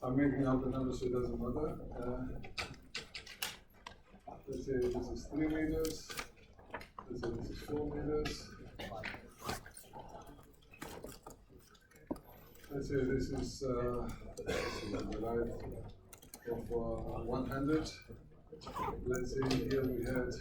I'm making up the numbers so it doesn't matter. Let's say this is 3 meters. Let's say this is 4 meters. Let's say this is the light of 100. Let's say here we had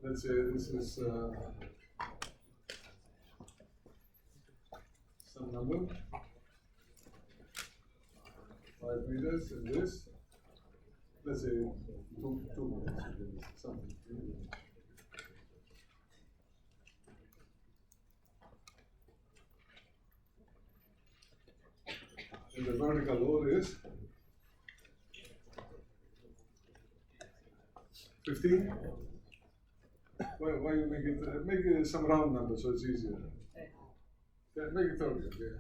let's say this is some number, 5 meters, and this, let's say 2 meters, something. And the vertical load is 15. Why you make it some round number so it's easier. Yeah, make it 30. Okay.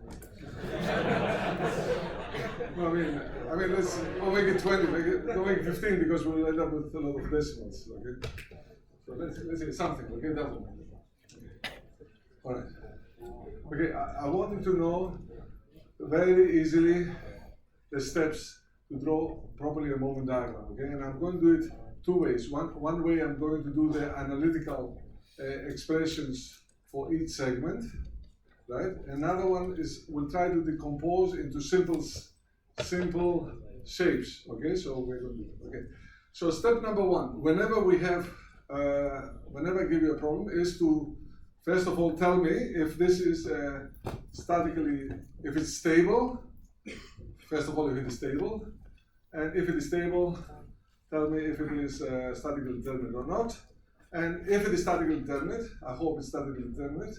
No, I mean, don't make it 20. Don't make it 15 because we'll end up with a lot of decimals. Okay. So let's say something. Okay, doesn't matter. All right. Okay, I want you to know very easily the steps to draw properly a moment diagram. Okay, and I'm going to do it 2 ways. One way I'm going to do the analytical expressions for each segment, right? Another one is we'll try to decompose into simple shapes. Okay, so we're going to do it. Okay. So step number 1, whenever I give you a problem, is to first of all tell me if this is if it's stable. First of all, if it is stable, and if it is stable, tell me if it is statically determinate or not. And if it is statically determinate, I hope it's statically determinate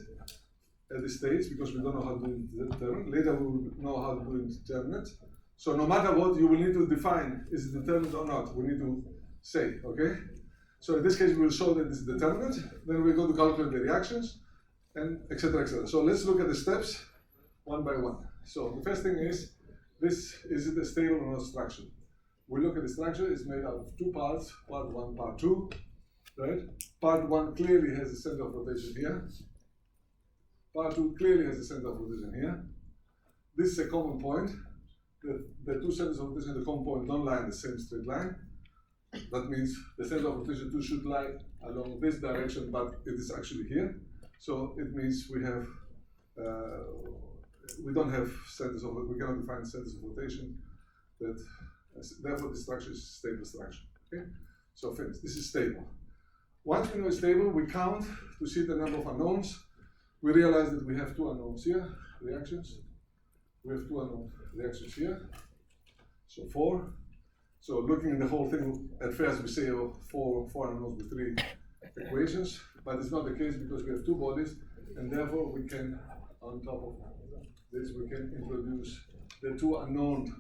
at this stage because we don't know how to do it determinate. Later we will know how to do it determinate. So no matter what, you will need to define is it determinate or not. We need to say, okay? So in this case, we will show that it's determinate. Then we're going to calculate the reactions, and etc. etc. So let's look at the steps one by one. So the first thing is it a stable or not structure? We look at the structure, it's made out of 2 parts, part 1, part 2, right? Part 1 clearly has a center of rotation here. Part 2 clearly has a center of rotation here. This is a common point. The 2 centers of rotation, the common point, don't lie in the same straight line. That means the center of rotation 2 should lie along this direction, but it is actually here. So it means we don't have centers of, we cannot define centers of rotation. Therefore, the structure is a stable structure. Okay? So finish. This is stable. Once we know it's stable, we count to see the number of unknowns. We realize that we have 2 unknowns here, reactions. We have 2 unknown reactions here. So 4. So looking at the whole thing, at first we say 4 unknowns with 3 equations, but it's not the case because we have 2 bodies, and therefore we can, on top of this, we can introduce the 2 unknown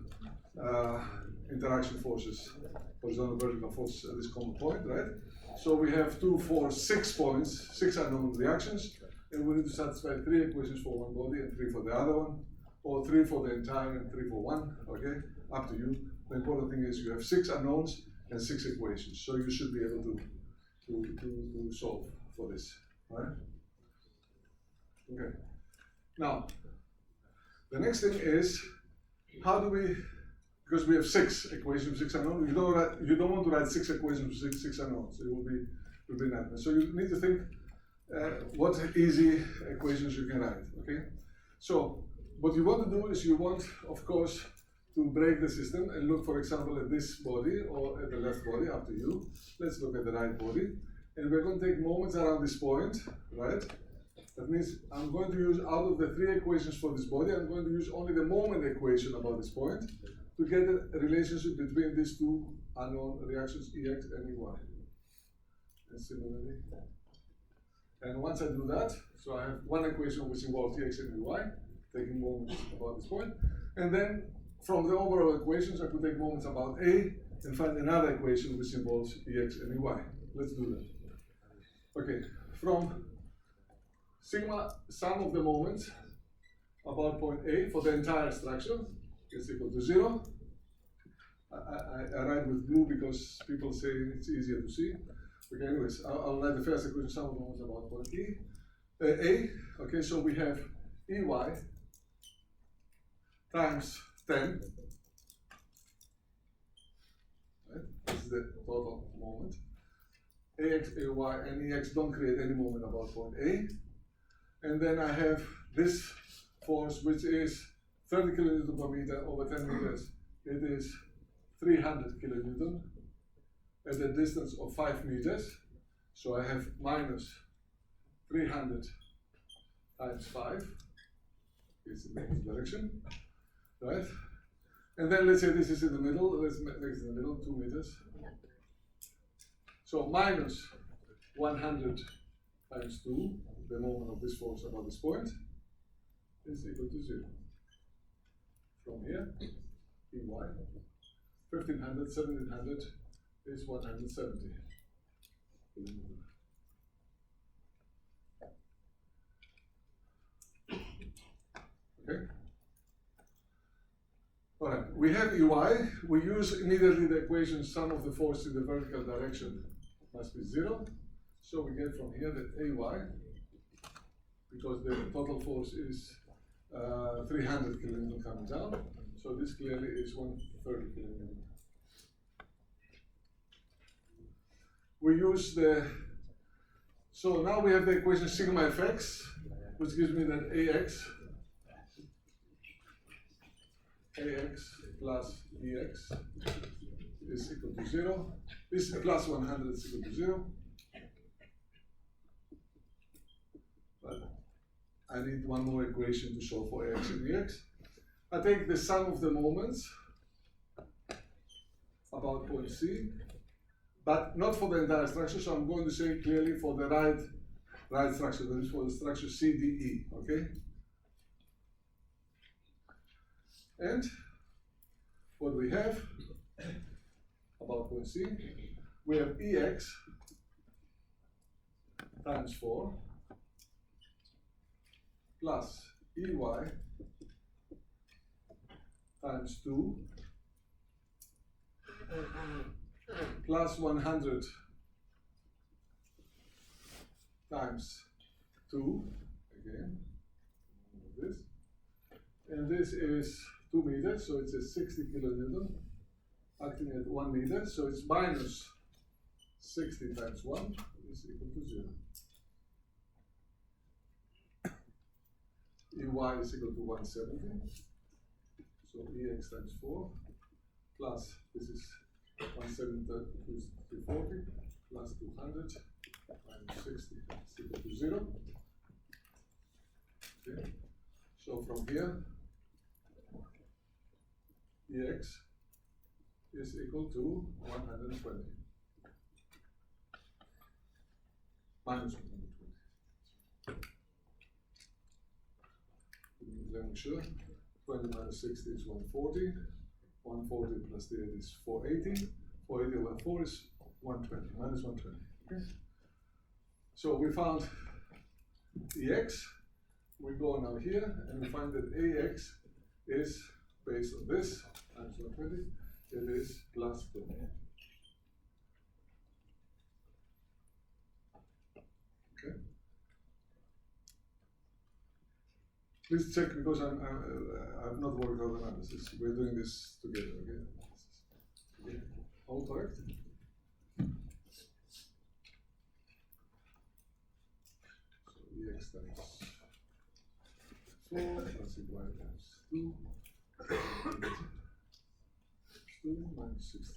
interaction forces, horizontal vertical forces at this common point, right? So we have 2, 4, 6 points, 6 unknown reactions, and we need to satisfy 3 equations for one body and 3 for the other one, or 3 for the entire and 3 for one, okay? Up to you. The important thing is you have 6 unknowns and 6 equations, so you should be able to solve for this, right? Okay. Now, the next thing is, how do we, because we have 6 equations, 6 unknowns, you don't want to write 6 equations with 6 unknowns, it will be nightmare. So you need to think what easy equations you can write, okay? So what you want to do is you want, of course, to break the system and look, for example, at this body or at the left body, up to you. Let's look at the right body. And we're going to take moments around this point, right? That means I'm going to use, out of the 3 equations for this body, I'm going to use only the moment equation about this point to get a relationship between these 2 unknown reactions, Ex and Ey. And similarly. And once I do that, so I have one equation which involves Ex and Ey, taking moments about this point. And then from the overall equations, I could take moments about A and find another equation which involves Ex and Ey. Let's do that. Okay, from sigma, sum of the moments, about point A for the entire structure is equal to 0. I write with blue because people say it's easier to see. Okay, anyways, I'll write the first equation, some of them was about point E. A, okay, so we have EY times 10. Right? This is the total moment. AX, AY, and EX don't create any moment about point A. And then I have this force, which is 30 kilonewton per meter over 10 meters. It is 300 kilonewton at a distance of 5 meters. So I have minus 300 times 5. It's in the direction, right? And then let's say this is in the middle. Let's make this in the middle, 2 meters. So minus 100 times 2, the moment of this force about this point, is equal to 0. From here, EY, 1500, 1700 is 170. Okay? Alright, we have EY. We use immediately the equation sum of the force in the vertical direction must be 0. So we get from here that AY, because the total force is 300 kilonewton coming down, so this clearly is 130 kilonewton. We use so now we have the equation sigma fx, which gives me that AX plus EX is equal to 0. This is plus 100 is equal to 0. But I need one more equation to show for AX and EX. I take the sum of the moments about point C, but not for the entire structure, so I'm going to say clearly for the right structure, that is for the structure CDE, okay? And what we have about point C, we have EX times 4 plus EY times 2 plus 100 times 2, again, this, and this is 2 meters, so it's a 60 kilonewton acting at 1 meter, so it's minus 60 times 1 is equal to 0. EY is equal to 170, so EX times 4 plus this is 170 to 240 plus 200 minus 60 is equal to 0. Okay. So from here, EX is equal to 120 minus 120. Let me show. 20 minus 60 is 140. 140 plus the 8 is 480. 480 over 4 is 120, minus 120. Okay. So we found EX. We go now here and we find that AX is based on this times 120. It is plus 20. Okay. Please check because I've not worked out the analysis. We're doing this together. Okay. All correct. So EX times 4 plus EY times 2. 2 minus 60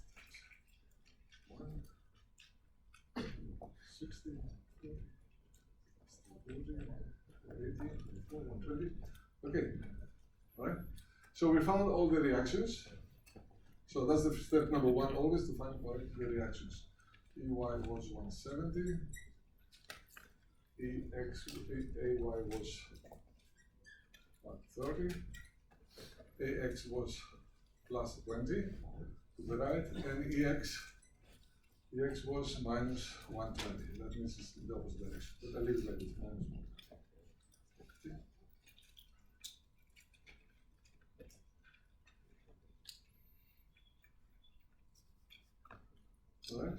1 60 40 80 120. Okay, all right. So we found all the reactions. So that's the step number 1, always to find the reactions. EY was 170. AY was 130. AX was plus 20 to the right, and EX was minus 120. That means it's in the opposite direction. But I leave it like this, minus 120. Okay. All right?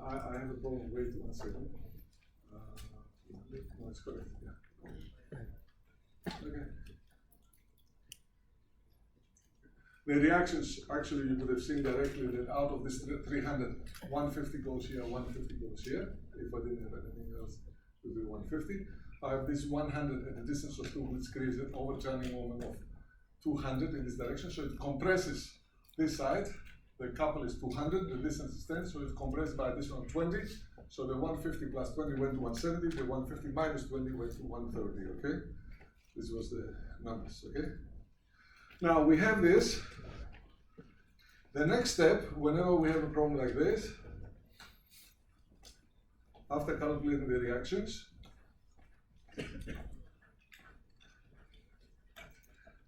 I have a problem. Wait 1 second. No, it's correct. Yeah. Okay. The reactions, actually, you could have seen directly that out of this 300, 150 goes here, 150 goes here. If I didn't have anything else, it would be 150. I have this 100 at a distance of 2, which creates an overturning moment of 200 in this direction. So it compresses this side. The couple is 200, the distance is 10, so it's compressed by additional 20. So the 150 plus 20 went to 170, the 150 minus 20 went to 130, okay? This was the numbers, okay? Now we have this. The next step, whenever we have a problem like this, after calculating the reactions,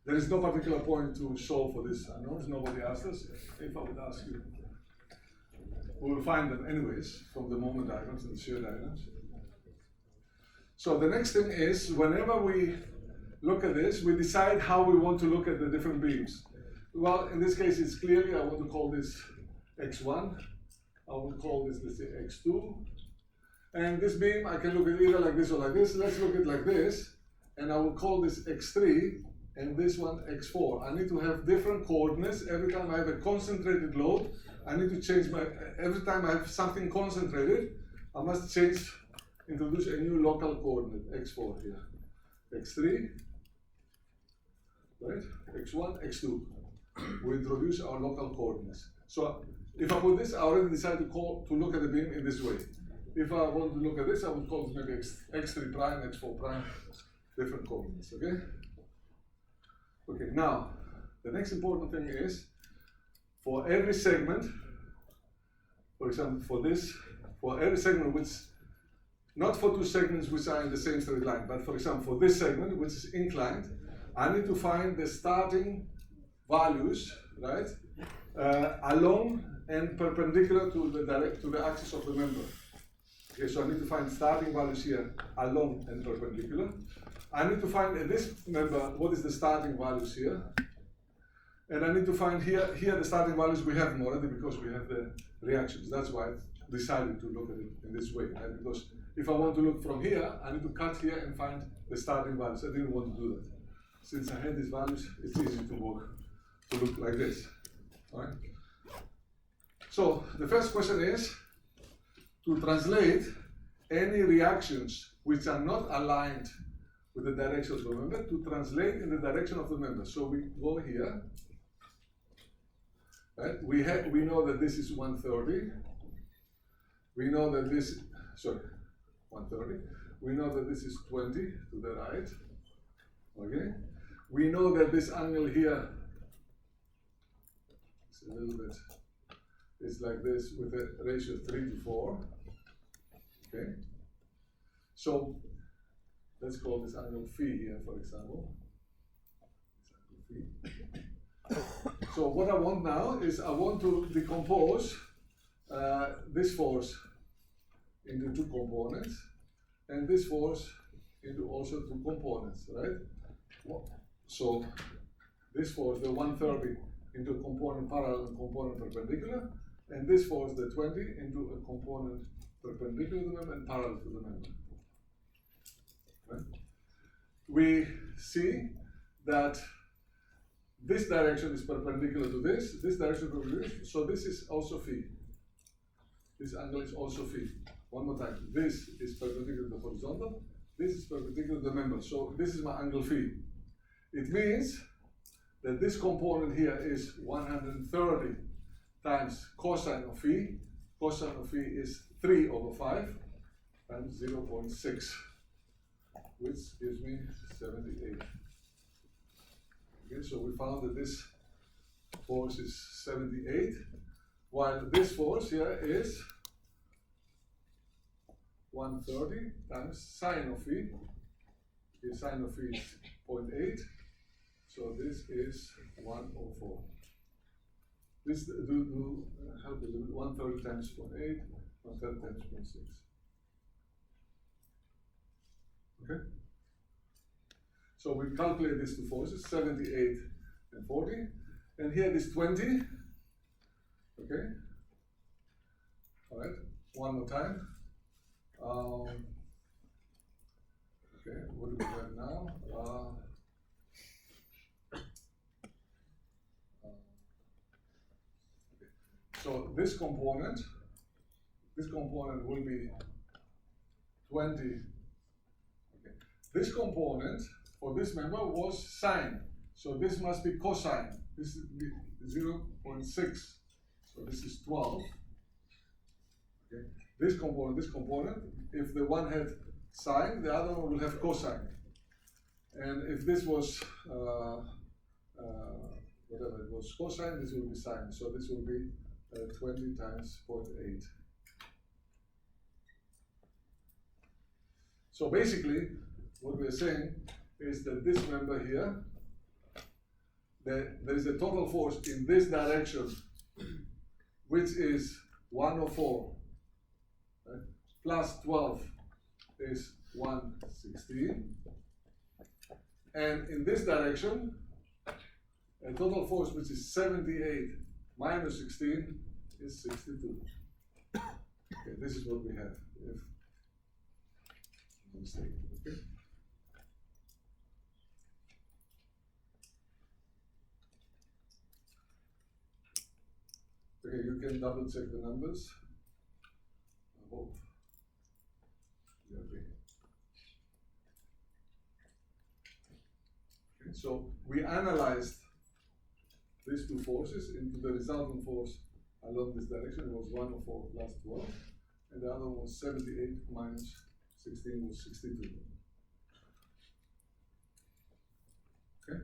there is no particular point to solve for this unknowns. Nobody asked us. If I would ask you, we will find them anyways from the moment diagrams and the shear diagrams. So the next thing is, whenever we look at this, we decide how we want to look at the different beams. Well, in this case, it's clearly I want to call this x1. I want to call this, let's say, x2. And this beam, I can look at either like this or like this. Let's look at it like this. And I will call this x3. And this one x4. I need to have different coordinates. Every time I have a concentrated load, I need to change my, every time I have something concentrated, I must introduce a new local coordinate, x4 here. x3, right? x1, x2. We introduce our local coordinates. So if I put this, I already decided to look at the beam in this way. If I want to look at this, I would call this maybe x3 prime, x4 prime, different coordinates, okay? Okay, now, the next important thing is, for every segment, for example, for every segment which, not for two segments which are in the same straight line, but for example, for this segment which is inclined, I need to find the starting values, right, along and perpendicular to the axis of the member. Okay, so I need to find starting values here along and perpendicular. I need to find in this member what is the starting values here. And I need to find here the starting values we have already because we have the reactions. That's why I decided to look at it in this way. Right? Because if I want to look from here, I need to cut here and find the starting values. I didn't want to do that. Since I had these values, it's easy to look like this. All right? So the first question is to translate any reactions which are not aligned with the direction of the member to translate in the direction of the member. So we go here, right? We know that this is 130. We know that this, 130. We know that this is 20 to the right, okay? We know that this angle here is a little bit, it's like this with a ratio of 3 to 4, okay? So let's call this angle phi here, for example. So what I want now is I want to decompose this force into two components, and this force into also two components, right? So this force, the 130, into a component parallel and component perpendicular, and this force, the 20, into a component perpendicular to the member and parallel to the member. Right? We see that this direction is perpendicular to this direction is perpendicular to this, so this is also phi. This angle is also phi. One more time, this is perpendicular to the horizontal, this is perpendicular to the member, so this is my angle phi. It means that this component here is 130 times cosine of phi. Cosine of phi is 3 over 5 times 0.6. which gives me 78. Okay, so we found that this force is 78, while this force here is 130 times sine of phi. Okay, sine of phi is 0.8, so this is 104. This do help a little bit. 130 times 0.8, 130 times 0.6. Okay? So we calculate these two forces, 78 and 40, and here it is 20. Okay? All right, one more time. Okay, what do we have now? So this component will be 20. Okay. This component for this member was sine, so this must be cosine. This is 0.6, so this is 12. Okay. This component, if the one had sine, the other one will have cosine. And if this was whatever it was cosine, this will be sine. So this will be 20 times 0.8. So basically, what we're saying is that this member here, there is a total force in this direction, which is 104, right? Plus 12 is 116. And in this direction, a total force which is 78 minus 16 is 62. Okay, this is what we have. If I'm mistaken, okay? Okay, you can double check the numbers. I hope you're okay. Okay, so we analyzed these two forces into the resultant force along this direction. It was 104 plus 12, and the other one was 78 minus 16 was 62. Okay?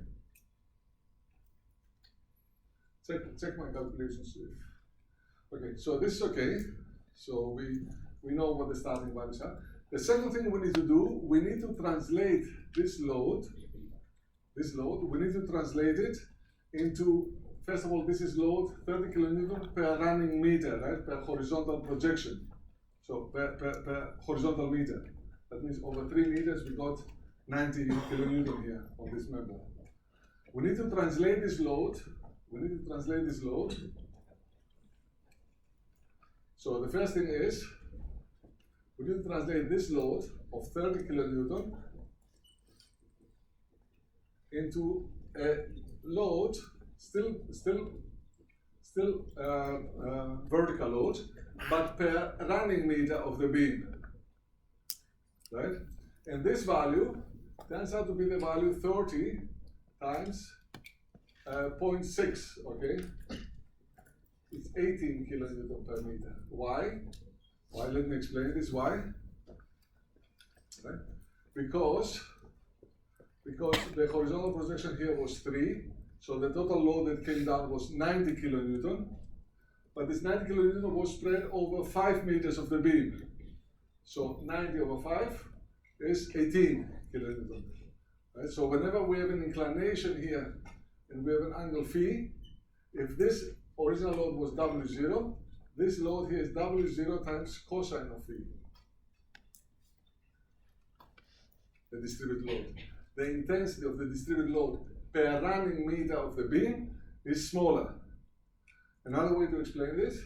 Check my calculations. Okay, so this is okay. So we know what the starting values are. The second thing we need to do, we need to translate this load, we need to translate it into, first of all, this is load 30 kilonewton per running meter, right, per horizontal projection. So per horizontal meter. That means over 3 meters we got 90 kilonewton here on this member. We need to translate this load. So the first thing is, we need to translate this load of 30 kilonewton into a load, still vertical load, but per running meter of the beam, right? And this value turns out to be the value 30 times 0.6, okay? It's 18 kilonewton per meter. Why? Why? Let me explain this. Why? Right? Because the horizontal projection here was 3, so the total load that came down was 90 kilonewton, but this 90 kilonewton was spread over 5 meters of the beam. So 90 over 5 is 18 kilonewton. Right? So whenever we have an inclination here and we have an angle phi, if this original load was W0, this load here is W0 times cosine of phi, the distributed load. The intensity of the distributed load per running meter of the beam is smaller. Another way to explain this,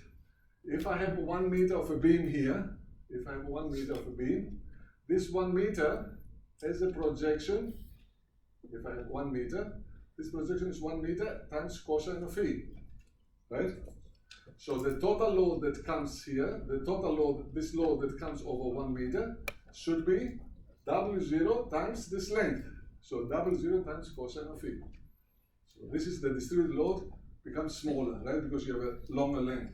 if I have 1 meter of a beam here, this 1 meter has a projection. If I have 1 meter, this projection is 1 meter times cosine of phi, right? So the total load that comes here, this load that comes over 1 meter should be W0 times this length. So W0 times cosine of phi. So this is the distributed load becomes smaller, right? Because you have a longer length,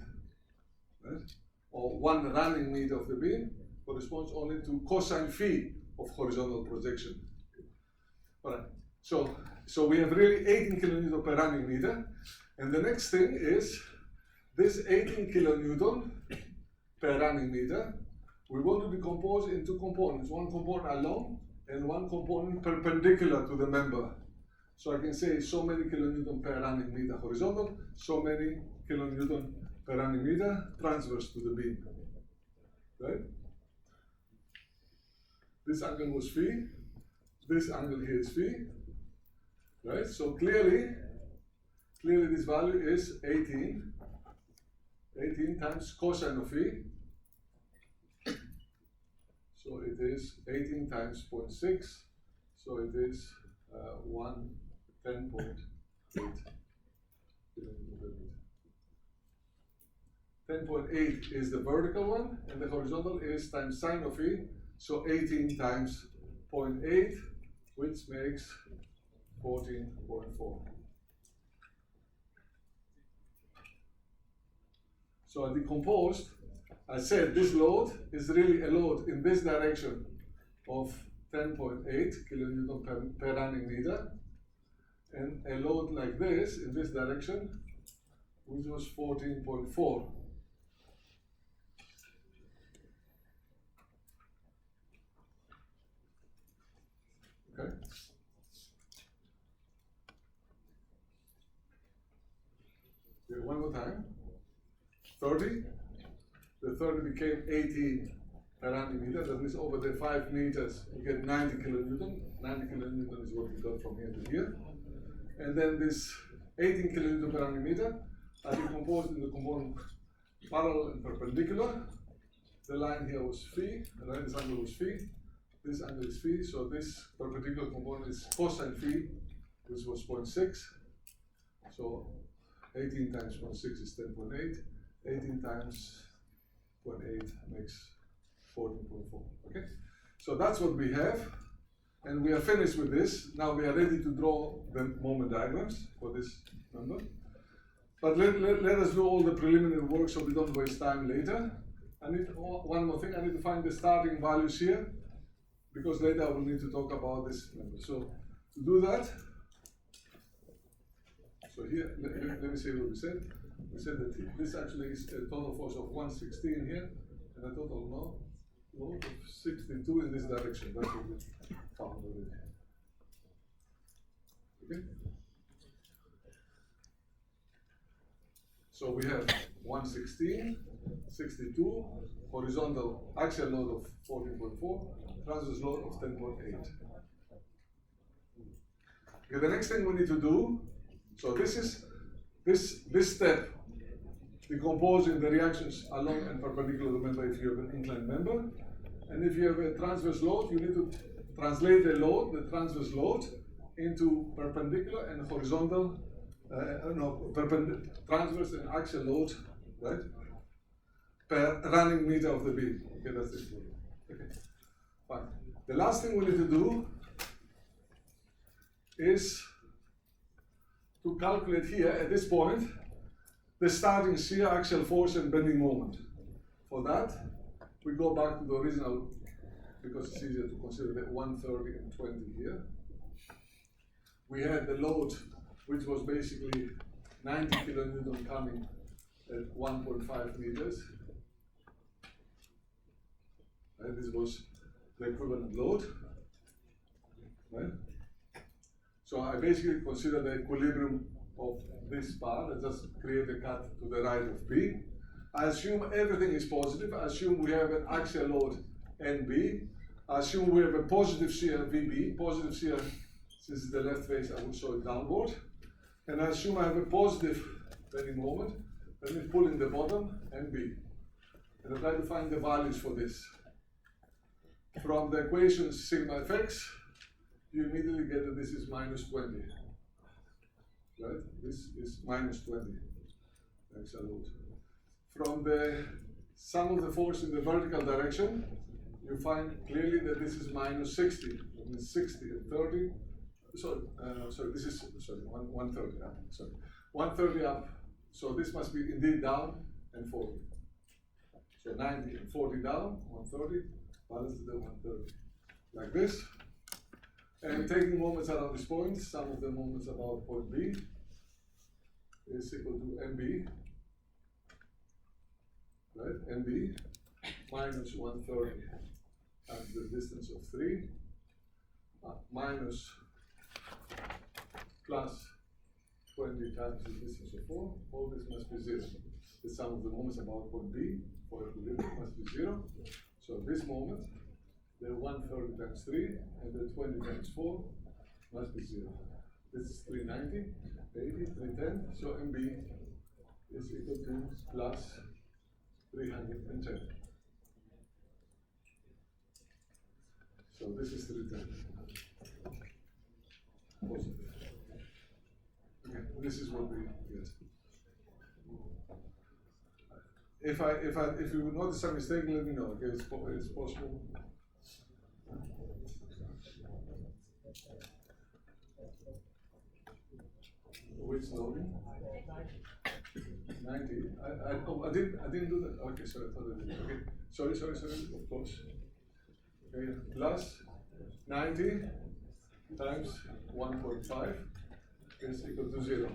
right? Or 1 running meter of the beam corresponds only to cosine phi of horizontal projection. All right. So we have really 18 kilonewton per running meter, and the next thing is this 18 kilonewton per running meter. We want to decompose into components, one component along and one component perpendicular to the member. So I can say so many kilonewton per running meter horizontal, so many kilonewton per running meter transverse to the beam, right? this angle was phi, this angle here is phi, right? So clearly this value is 18 times cosine of phi. So it is 18 times 0.6, so it is 10.8 10.8 is the vertical one, and the horizontal is times sine of phi, so 18 times 0.8, which makes 14.4. So I decomposed. I said this load is really a load in this direction of 10.8 kilonewton per running meter, and a load like this in this direction, which was 14.4. Okay. Okay, one more time. 30. The 30 became 18 per running meter. That means over the 5 meters, you get 90 kilonewton. 90 kilonewton is what we got from here to here. And then this 18 kilonewton per running meter are decomposed in the component parallel and perpendicular. The line here was phi, and this angle was phi. This angle is phi, so this perpendicular component is cosine phi, which was 0.6. So 18 times 0.6 is 10.8. 18 times 0.8 makes 14.4. Okay, so that's what we have, and we are finished with this. Now we are ready to draw the moment diagrams for this number. But let us do all the preliminary work so we don't waste time later. I need one more thing. I need to find the starting values here, because later I will need to talk about this number. So to do that, so here, let me see what we said. We said that this actually is a total force of 116 here, and a total load of 62 in this direction. That's what we found already. Okay? So we have 116, 62, horizontal axial load of 14.4, transverse load of 10.8. Okay, the next thing we need to do, so this is this step, decomposing the reactions along and perpendicular to the member if you have an inclined member. And if you have a transverse load, you need to translate the transverse load, into perpendicular and horizontal, transverse and axial load, right? Per running meter of the beam. Okay, that's it. Okay, fine. The last thing we need to do is to calculate here at this point the starting shear, axial force, and bending moment. For that, we go back to the original, because it's easier to consider the 130 and 20 here. We had the load, which was basically 90 kilonewton coming at 1.5 meters. And this was the equivalent load, right? So I basically consider the equilibrium of this part. I just create a cut to the right of B. I assume everything is positive. I assume we have an axial load NB. I assume we have a positive shear VB. Positive shear, since it's the left face, I will show it downward. And I assume I have a positive bending moment. Let me pull in the bottom NB. And I try to find the values for this. From the equation sigma fx, you immediately get that this is minus 20. Right? This is minus 20 axial load. From the sum of the force in the vertical direction, you find clearly that this is minus 60. That means 60 and 30. Sorry, this is 130 up. Sorry, 130 up. So this must be indeed down and 40. So 90 and 40 down, 130, balance to the 130. Like this. And taking moments around this point, sum of the moments about point B is equal to MB, right? MB minus 130 times the distance of 3, minus plus 20 times the distance of 4. All this must be 0. The sum of the moments about point B for equilibrium must be 0. So this moment the 130 times 3 and the 20 times 4 must be 0. This is 390, 80, 310, so MB is equal to plus 310. So this is 310. Positive. Okay, this is what we get. If you notice some mistake, let me know. Okay, it's possible. Which loading? 90. I didn't do that. Okay, sorry, I thought I did. Okay, sorry. Of course. Okay, plus 90 times 1.5 is equal to 0.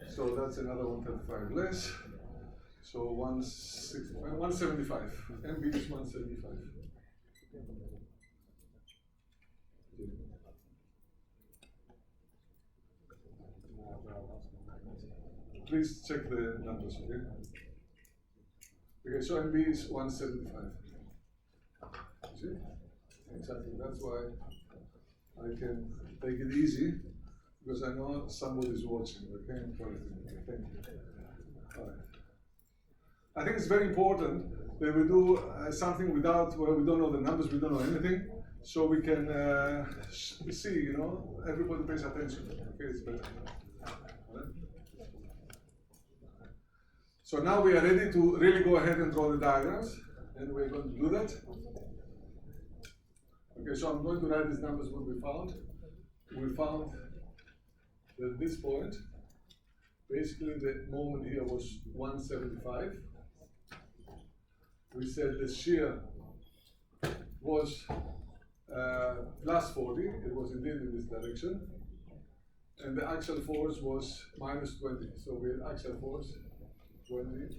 So that's another 135 less. So 175. MB is 175. Please check the numbers, okay? Okay, so MB is 175. See? Exactly. That's why I can take it easy, because I know somebody is watching, okay? Okay, thank you. All right. I think it's very important that we do something where we don't know the numbers, we don't know anything, so we can see, everybody pays attention. Okay, it's better. Right? So now we are ready to really go ahead and draw the diagrams, and we're going to do that. Okay, so I'm going to write these numbers what we found. We found that this point, basically the moment here was 175. We said the shear was plus 40, it was indeed in this direction, and the axial force was minus 20. So we had axial force 20, it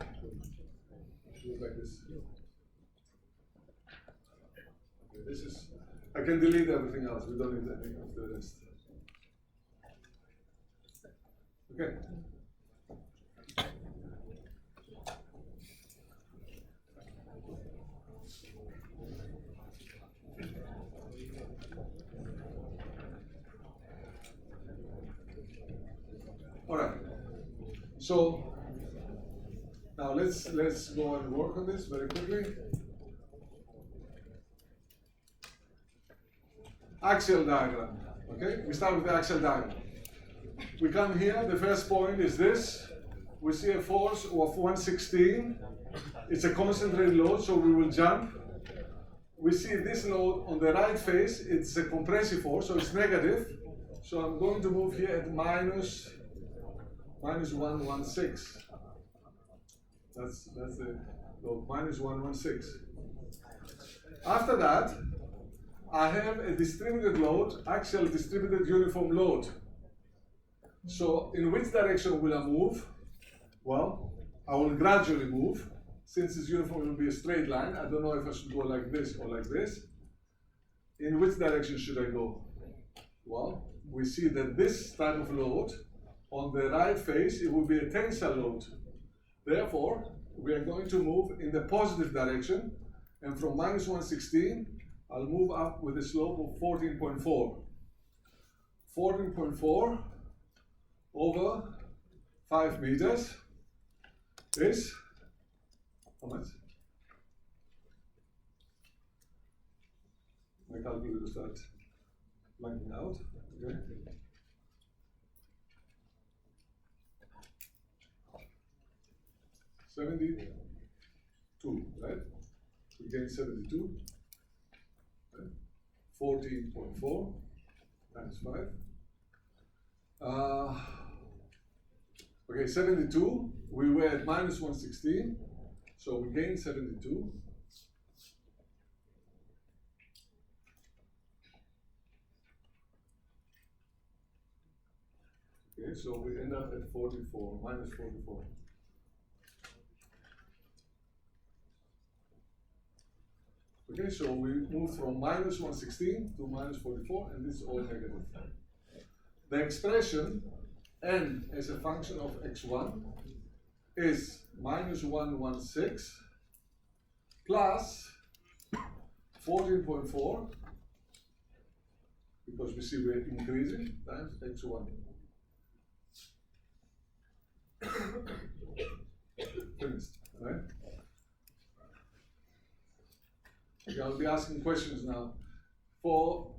was like this. Okay, this is, I can delete everything else, we don't need anything of the rest. Okay. All right. So now let's go and work on this very quickly. Axial diagram. Okay, we start with the axial diagram. We come here. The first point is this. We see a force of 116. It's a concentrated load, so we will jump. We see this load on the right face. It's a compressive force, so it's negative. So I'm going to move here at minus 116. That's the load, minus 116. After that, I have a distributed load, axial distributed uniform load. So in which direction will I move? Well, I will gradually move. Since this uniform will be a straight line, I don't know if I should go like this or like this. In which direction should I go? Well, we see that this type of load, on the right face, it will be a tensile load. Therefore, we are going to move in the positive direction, and from minus 116, I'll move up with a slope of 14.4. 14.4 over 5 meters is how much? My calculator starts blanking out. Okay. $72, right? We gain 72. Right? 14.4 times 5. Okay, 72. We were at minus 116, so we gained 72. Okay, so we end up at 44, minus 44. Okay, so we move from minus 116 to minus 44, and this is all negative. The expression n as a function of x1 is minus 116 plus 14.4, because we see we're increasing, times x1. Finished, right? Okay, I'll be asking questions now. For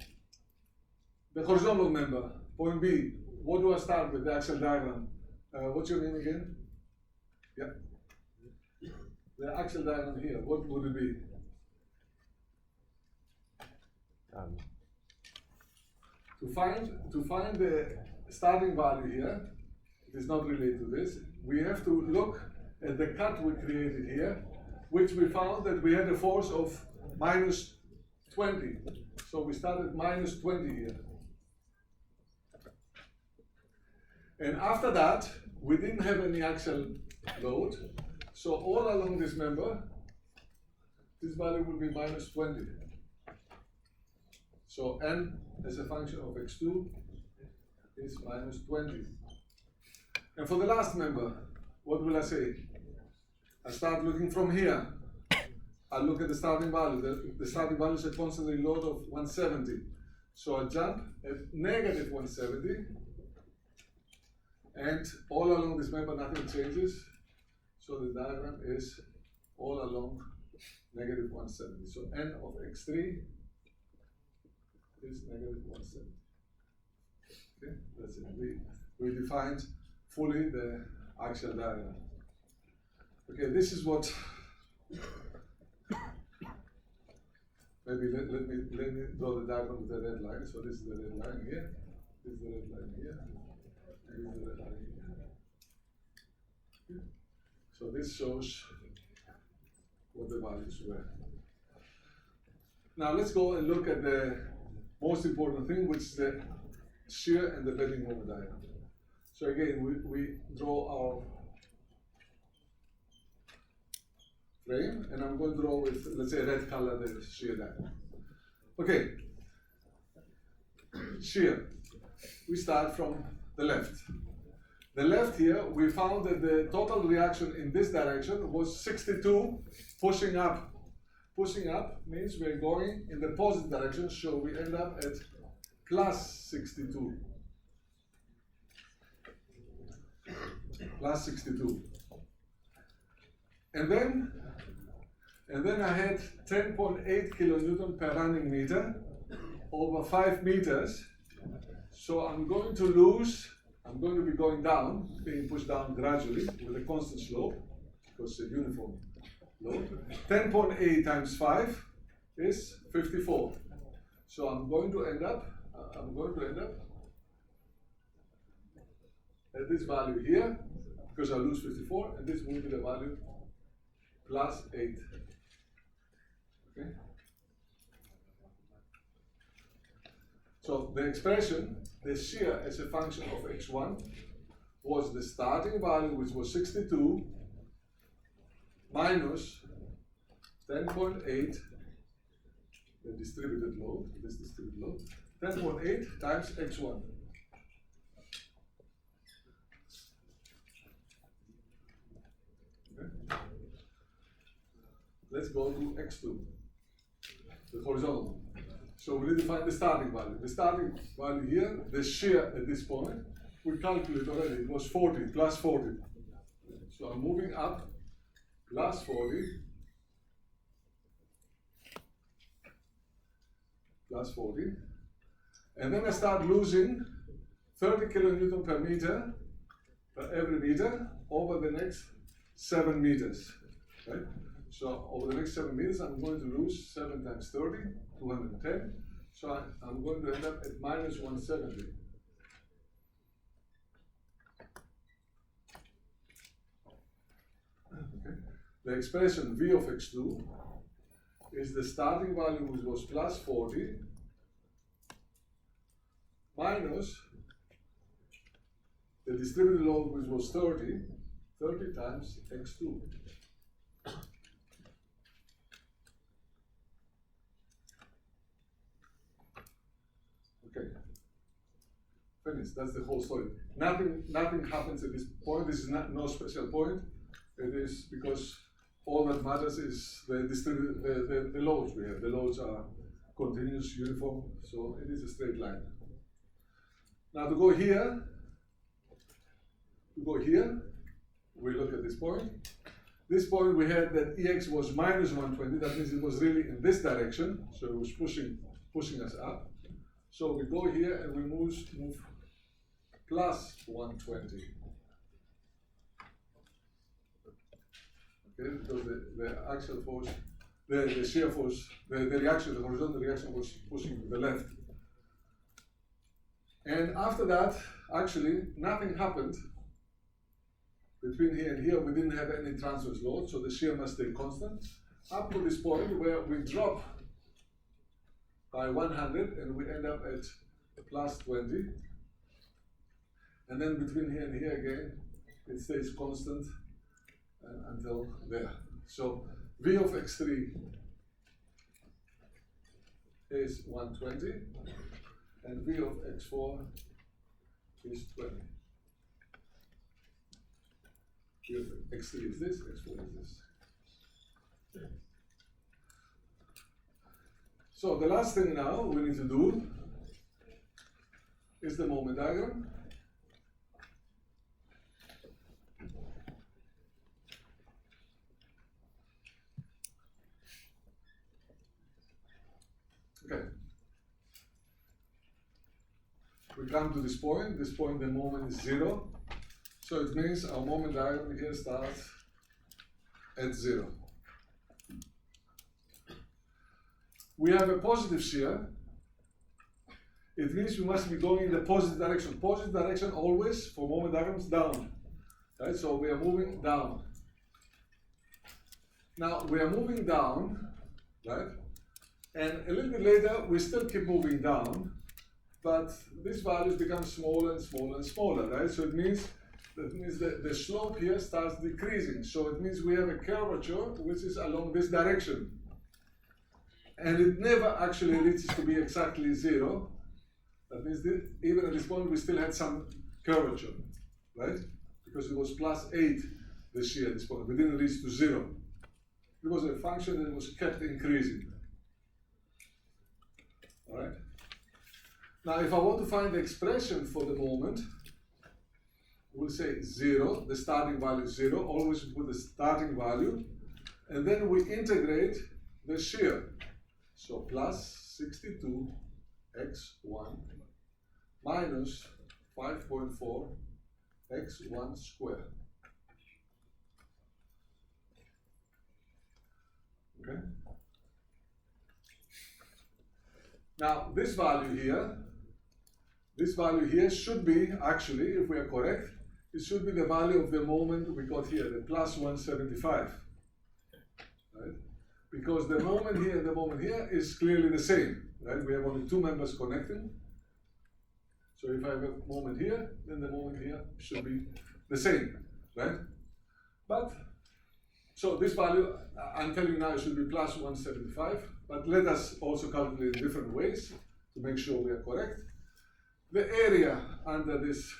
the horizontal member, point B, what do I start with, the axial diagram? What's your name again? Yeah. The axial diagram here, what would it be? To find the starting value here, it is not related to this, we have to look at the cut we created here, which we found that we had a force of minus 20. So we started minus 20 here. And after that, we didn't have any axial load. So all along this member, this value will be minus 20. So n as a function of x2 is minus 20. And for the last member, what will I say? I start looking from here. I look at the starting value. The starting value is a constant load of 170. So I jump at negative 170. And all along this member, nothing changes. So the diagram is all along negative 170. So n of x3 is negative 170. Okay, that's it. We defined fully the axial diagram. Okay, this is what. Maybe let me draw the diagram with the red line. So this is the red line here. This is the red line here. And this is the red line here. Okay. So this shows what the values were. Now let's go and look at the most important thing, which is the shear and the bending moment diagram. So again, we draw our frame, and I'm going to draw with, let's say, red color the shear diagram. Okay, shear. We start from the left. The left here, we found that the total reaction in this direction was 62, pushing up. Pushing up means we're going in the positive direction, so we end up at plus 62. Plus 62. And then I had 10.8 kilonewton per running meter over 5 meters. So I'm going to be going down, being pushed down gradually with a constant slope, because it's a uniform load. 10.8 times 5 is 54. So I'm going to end up at this value here, because I lose 54, and this will be the value plus 8. Okay? So the expression, the shear as a function of x1, was the starting value, which was 62, minus 10.8, the distributed load, this distributed load, 10.8 times x1. Okay. Let's go to x2, the horizontal one. So we need to find the starting value. The starting value here, the shear at this point, we calculated already, it was 40, plus 40. So I'm moving up, plus 40, plus 40, and then I start losing 30 kilonewton per meter, per every meter, over the next 7 meters, right? So over the next 7 meters, I'm going to lose 7 times 30, 210. So I'm going to end up at minus 170. Okay. The expression V of x2 is the starting value, which was plus 40, minus the distributed load, which was 30 times x2. Okay, finished. That's the whole story. Nothing happens at this point. This is no special point. It is because all that matters is the loads we have. The loads are continuous, uniform, so it is a straight line. Now to go here, we look at this point. This point we had that Ex was minus 120, that means it was really in this direction, so it was pushing us up. So we go here and we move plus 120. Okay, because the axial force, the shear force, the reaction, the horizontal reaction was pushing to the left. And after that, actually, nothing happened between here and here. We didn't have any transverse load, so the shear must stay constant up to this point where we drop by 100 and we end up at plus 20. And then between here and here again, it stays constant until there. So V of x3 is 120 and V of x4 is 20. V of x3 is this, x4 is this. So the last thing now we need to do is the moment diagram. Okay. We come to this point the moment is 0. So it means our moment diagram here starts at 0. We have a positive shear. It means we must be going in the positive direction. Positive direction always for moment diagrams down. Right? So we are moving down. Now we are moving down, right? And a little bit later, we still keep moving down, but these values become smaller and smaller and smaller, right? So it means that the slope here starts decreasing. So it means we have a curvature which is along this direction. And it never actually reaches to be exactly 0. That means that even at this point, we still had some curvature, right? Because it was plus 8, the shear at this point. We didn't reach to 0. It was a function that was kept increasing. All right. Now, if I want to find the expression for the moment, we'll say 0, the starting value is 0, always put the starting value, and then we integrate the shear. So plus 62 x1 minus 5.4 x1 squared. Okay. Now, this value here should be, actually, if we are correct, it should be the value of the moment we got here, the plus 175. Right? Because the moment here and the moment here is clearly the same. Right? We have only two members connecting. So if I have a moment here, then the moment here should be the same. Right? But, so this value, I'm telling you now, it should be plus 175. But let us also calculate in different ways to make sure we are correct. The area under this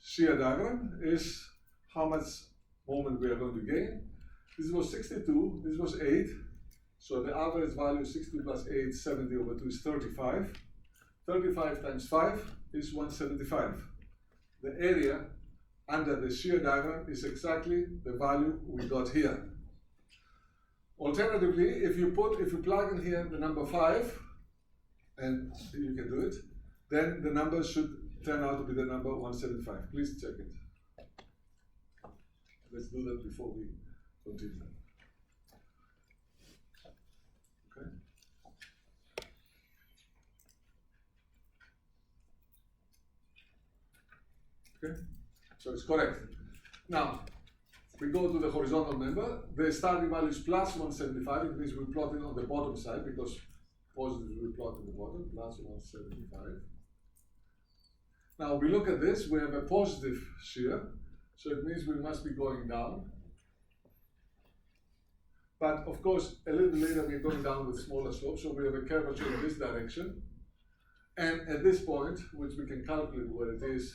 shear diagram is how much moment we are going to gain. This was 62, this was 8. So the average value 62 plus 8, 70 over 2 is 35. 35 times 5 is 175. The area under the shear diagram is exactly the value we got here. Alternatively, if you plug in here the number 5, and you can do it, then the number should turn out to be the number 175. Please check it. Let's do that before we continue. Okay. Okay. So it's correct. Now, we go to the horizontal member. The starting value is plus 175. It means we plot it on the bottom side because positive we plot at the bottom, plus 175. Now we look at this, we have a positive shear, so it means we must be going down. But of course, a little bit later we're going down with smaller slopes, so we have a curvature in this direction. And at this point, which we can calculate where it is,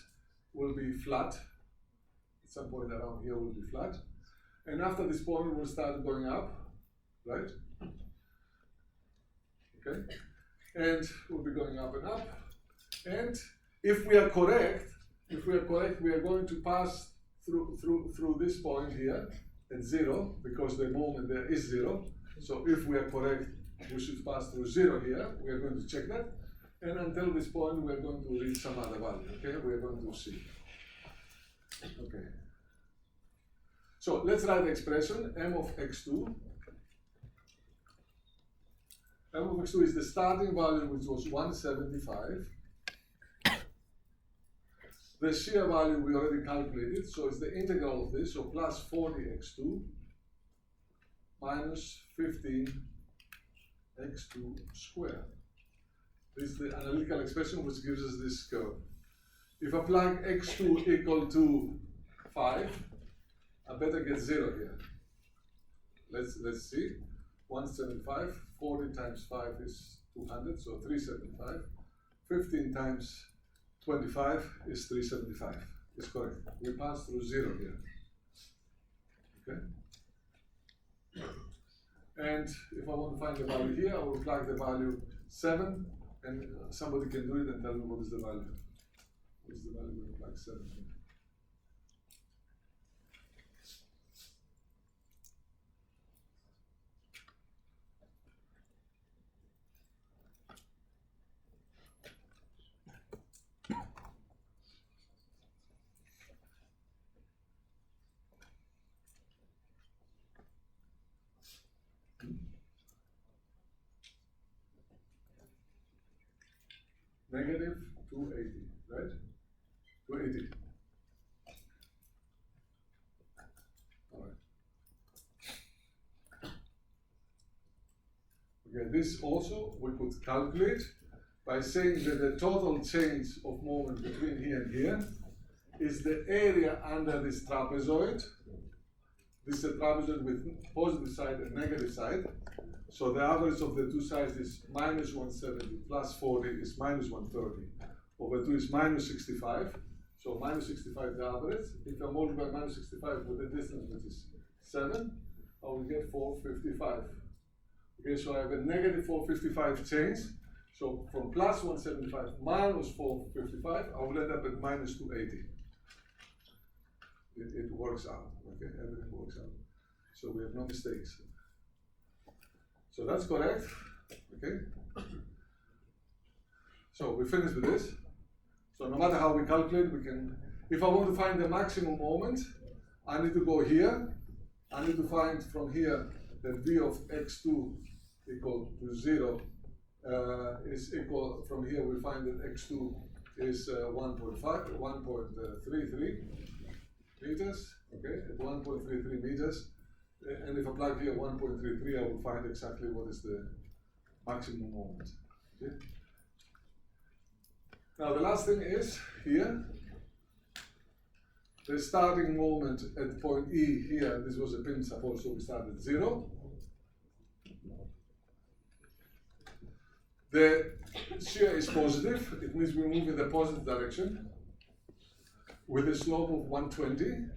will be flat. At some point around here will be flat. and after this point we'll start going up, right? Okay, and we'll be going up and up, and if we are correct, we are going to pass through this point here at 0, because the moment there is 0. So if we are correct, we should pass through 0 here. We are going to check that, and until this point we are going to reach some other value. Okay, we are going to see. Okay. So let's write the expression m of x2. M of x2 is the starting value, which was 175. The shear value we already calculated, so it's the integral of this, so plus 40x2 minus 15x2 squared. This is the analytical expression which gives us this curve. If I plug x2 equal to 5, I better get 0 here. Let's see. 175, 40 times 5 is 200, so 375. 15 times 25 is 375. It's correct. We pass through 0 here. Okay? And if I want to find the value here, I will plug the value 7, and somebody can do it and tell me what is the value. What is the value when you plug 7 here? Negative 280, right? 280. All right. Okay, this also we could calculate by saying that the total change of moment between here and here is the area under this trapezoid. This is a trapezoid with positive side and negative side. So the average of the two sides is minus 170 plus 40 is minus 130. Over 2 is minus 65. So minus 65 is the average. If I multiply minus 65 with the distance, which is 7, I will get 455. Okay, so I have a negative 455 change. So from plus 175 minus 455, I will end up at minus 280. It works out. Okay, everything works out. So we have no mistakes. So that's correct, okay? So we finished with this. So no matter how we calculate, we can, if I want to find the maximum moment, I need to go here. I need to find from here that v of x2 equal to 0 is equal, from here we find that x2 is 1.33 meters, okay, at 1.33 meters. And if I plug here 1.33, I will find exactly what is the maximum moment. Okay? Now the last thing is here, the starting moment at point E here, this was a pin support, so we start at 0. The shear is positive, it means we move in the positive direction with a slope of 120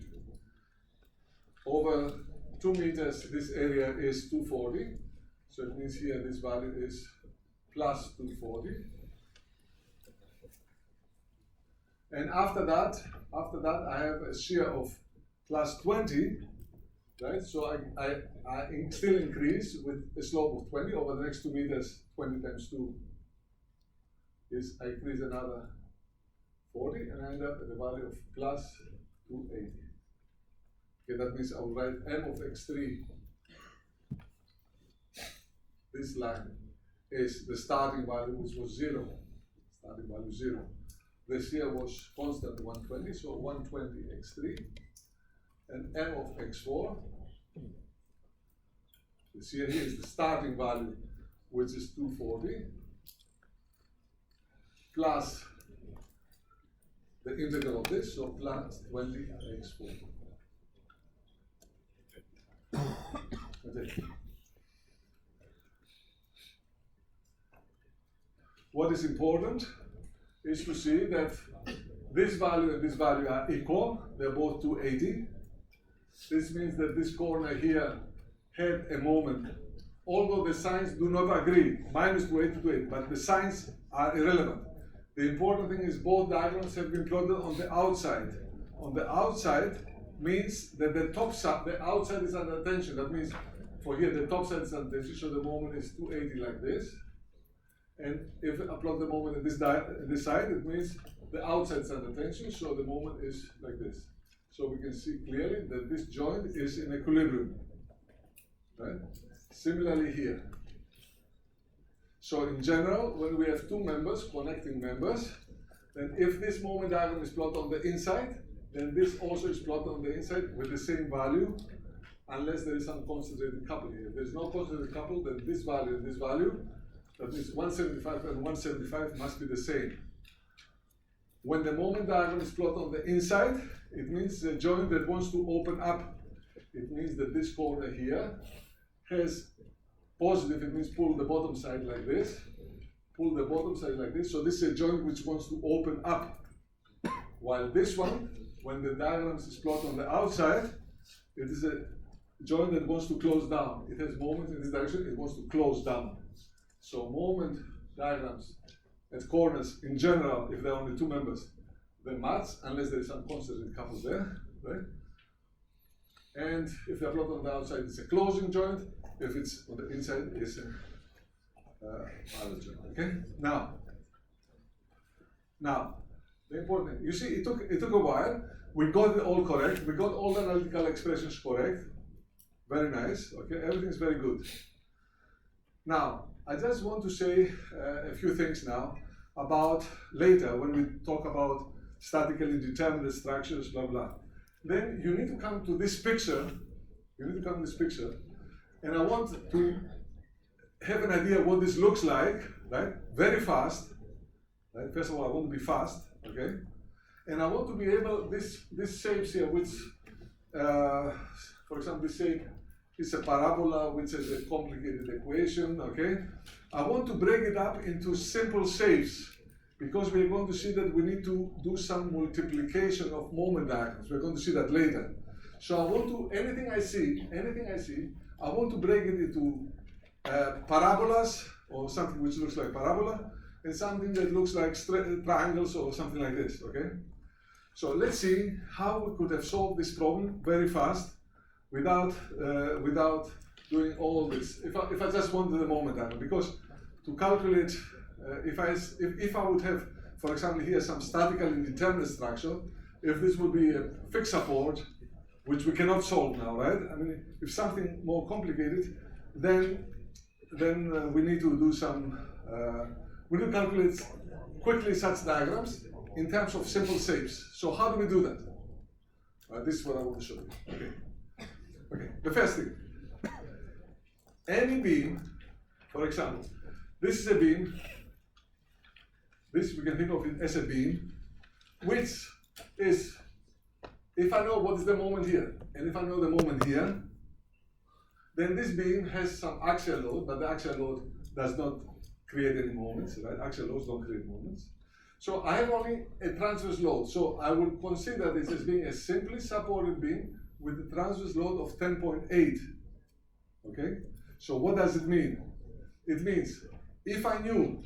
over 2 meters. This area is 240, so it means here this value is plus 240. And after that I have a shear of plus 20, right? So I still increase with a slope of 20 over the next 2 meters. 20 times 2 is I increase another 40, and I end up at a value of plus 280. Okay, that means I will write m of x3. This line is the starting value, which was 0. Starting value 0. The shear was constant 120, so 120 x3. And m of x4. The shear here is the starting value, which is 240, plus the integral of this, so plus 20 x4. Okay. What is important is to see that this value and this value are equal. They're both 280. this means that this corner here had a moment. Although the signs do not agree, minus 280 to 8, but the signs are irrelevant. The important thing is both diagrams have been plotted on the outside. On the outside means that the top side, the outside is under tension. That means for here the top side is under tension, so the moment is 280 like this. And if I plot the moment at this side, it means the outside is under tension, so the moment is like this. So we can see clearly that this joint is in equilibrium. Right? Similarly here. So in general, when we have two members, connecting members, then if this moment diagram is plotted on the inside, then this also is plotted on the inside with the same value, unless there is some concentrated couple here. If there is no concentrated couple, then this value and this value, that is 175 and 175 must be the same. When the moment diagram is plotted on the inside, it means the joint that wants to open up. It means that this corner here has positive, it means pull the bottom side like this, pull the bottom side like this. So this is a joint which wants to open up. While this one, when the diagram is plotted on the outside, it is a joint that wants to close down. It has moment in this direction, it wants to close down. So moment diagrams at corners, in general, if there are only two members, they match, unless there is some concentrated couple there, right? And if they're plotted on the outside, it's a closing joint. If it's on the inside, it's a other joint. Okay. Now, the important thing. You see, it took a while. We got it all correct. We got all the analytical expressions correct. Very nice. Okay. Everything is very good. Now, I just want to say a few things now about later when we talk about statically determined structures, blah blah. Then you need to come to this picture. And I want to have an idea what this looks like, right? Very fast. Right? First of all, I want to be fast, okay? And I want to be able, this shapes here, which, for example, this shape is a parabola, which is a complicated equation, okay? I want to break it up into simple shapes, because we're going to see that we need to do some multiplication of moment diagrams. We're going to see that later. So I want to, anything I see, I want to break it into parabolas, or something which looks like parabola, and something that looks like triangles or something like this, okay? So let's see how we could have solved this problem very fast without doing all this. If I just wanted the moment diagram, because to calculate, if I would have, for example, here some statically indeterminate structure, if this would be a fixed support, which we cannot solve now, right? I mean, if something more complicated, then we need to do some, we need to calculate quickly such diagrams in terms of simple shapes. So how do we do that? This is what I want to show you. Okay. The first thing, any beam, for example, this is a beam. This we can think of it as a beam, which is, if I know what is the moment here, and if I know the moment here, then this beam has some axial load, but the axial load does not create any moments, right? Axial loads don't create moments. So I have only a transverse load. So I will consider this as being a simply supported beam with a transverse load of 10.8. Okay? So what does it mean? It means if I knew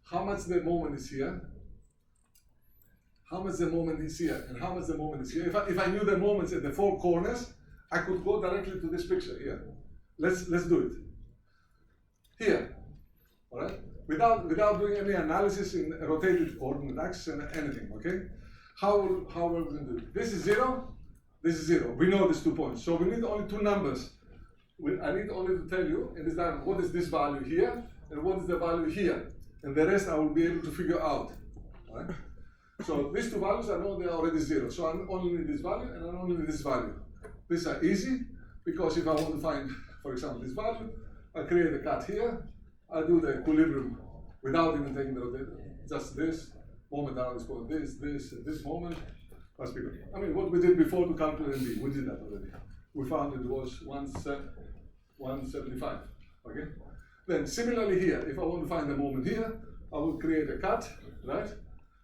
how much the moment is here, how much the moment is here, and how much the moment is here, if I knew the moments at the four corners, I could go directly to this picture here. Let's do it. Here. Alright? Without doing any analysis in rotated coordinate axis and anything, okay? How are we going to do it? This is 0, this is 0. We know these 2 points. So we need only two numbers. I need only to tell you in this diagram what is this value here and what is the value here. And the rest I will be able to figure out. Right? So these two values, I know they are already 0. So I only need this value and I only need this value. These are easy because if I want to find, for example, this value, I create a cut here. I do the equilibrium without even taking the rotation. Just this moment down is called this moment must be good. I mean, what we did before to calculate MB, we did that already. We found it was 175. Okay. Then similarly here, if I want to find the moment here, I will create a cut, right?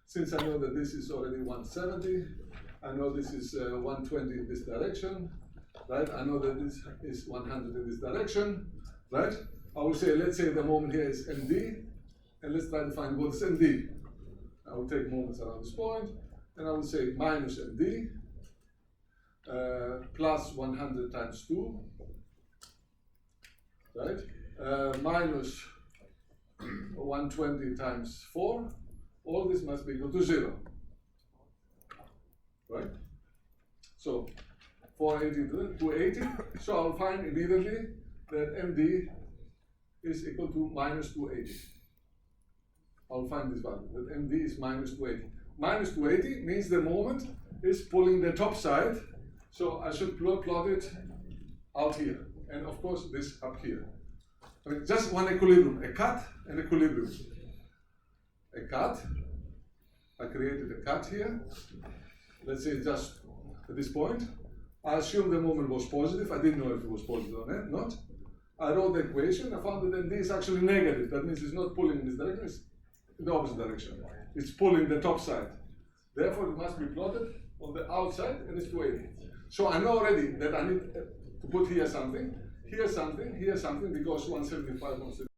Since I know that this is already 170, I know this is 120 in this direction. right? I know that this is 100 in this direction, right? I will say, let's say the moment here is MD, and let's try to find what is MD. I will take moments around this point, and I will say minus MD plus 100 times 2, right? Minus 120 times 4. All this must be equal to 0, right? So 480 to 280. So I'll find immediately that MD is equal to minus 280. I'll find this value, that MD is minus 280. Minus 280 means the moment is pulling the top side, so I should plot it out here, and of course this up here. I mean, just one equilibrium, a cut and equilibrium. A cut, I created a cut here, let's say just at this point. I assumed the moment was positive, I didn't know if it was positive or not. I wrote the equation, I found that MD is actually negative, that means it's not pulling in this direction, it's in the opposite direction. It's pulling the top side. Therefore, it must be plotted on the outside, and it's 280. So I know already that I need to put here something, because 175 wants to